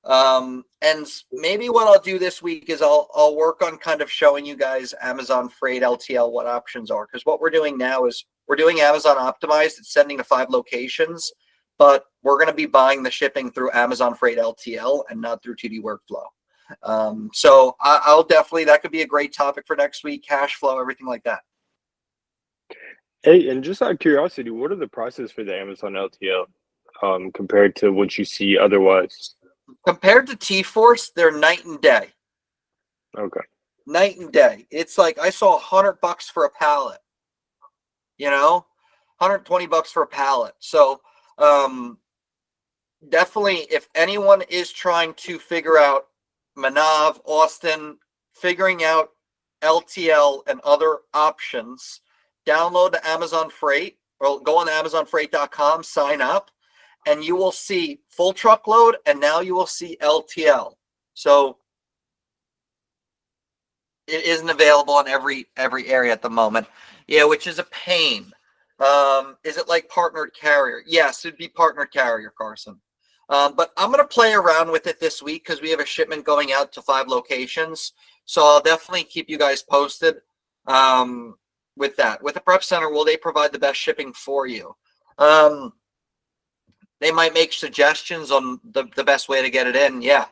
And maybe what I'll do this week is I'll work on kind of showing you guys Amazon Freight LTL, what options are. Because what we're doing now is we're doing Amazon Optimized. It's sending to 5 locations, but we're going to be buying the shipping through Amazon Freight LTL and not through 2D Workflow. So I'll definitely, that could be a great topic for next week, cash flow, everything like that. Hey, and just out of curiosity, what are the prices for the Amazon LTL compared to what you see otherwise? Compared to T-Force, they're night and day. Okay. Night and day. It's like I saw $100 for a pallet. You know, $120 for a pallet. So definitely, if anyone is trying to figure out Manav, Austin, figuring out LTL and other options, download the Amazon Freight or go on AmazonFreight.com, sign up, and you will see full truckload, and now you will see LTL. So it isn't available in every area at the moment. Yeah, which is a pain. Is it like partnered carrier? Yes, it'd be partnered carrier, Carson. But I'm going to play around with it this week because we have a shipment going out to 5 locations. So I'll definitely keep you guys posted with that. With the Prep Center, will they provide the best shipping for you? They might make suggestions on the best way to get it in. Yeah.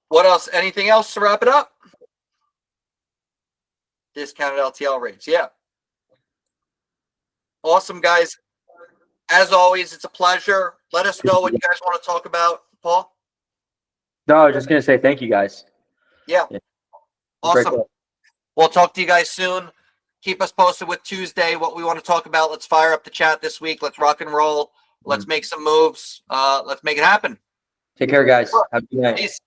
What else? Anything else to wrap it up? Discounted LTL rates. Yeah. Awesome, guys. As always, it's a pleasure. Let us know what you guys want to talk about, Paul. No, I was just gonna say thank you guys. Yeah. Awesome. We'll talk to you guys soon. Keep us posted with Tuesday, what we want to talk about. Let's fire up the chat this week. Let's rock and roll. Let's make some moves. Let's make it happen. Take care, guys. Have a good night. Peace.